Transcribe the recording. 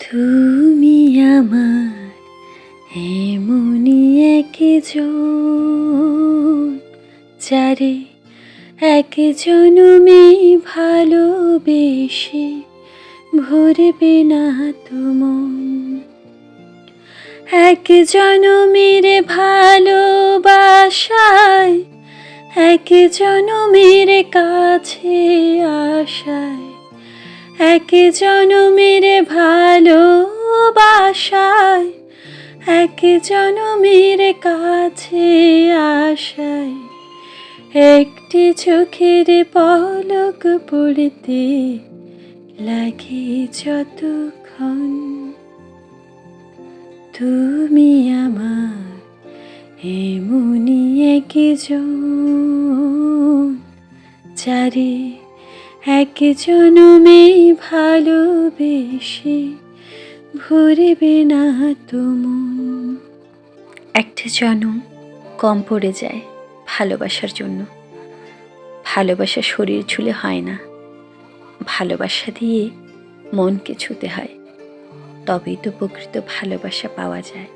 তুমি আমার এমনই একজন, যারে এক জনমে ভালোবেসে ভরবে না তো মন। এক জনমের ভালোবাসায়, এক জনমের কাছে আশায়, এক জনমের ভালোবাসায়, এক জনমের কাছে আশায়, একটি চোখের পলক পড়তে লাগে যতক্ষণ। তুমি আমার এমনই একজন, যারে এক জনমে ভালোবেসে ভরবে না তো মন। একটা জনম কম পড়ে যায় ভালোবাসার জন্য। ভালোবাসা শরীর ছুলে হয় না, ভালোবাসা দিয়ে মনকে ছুতে হয়, তবেই তো প্রকৃত ভালোবাসা পাওয়া যায়।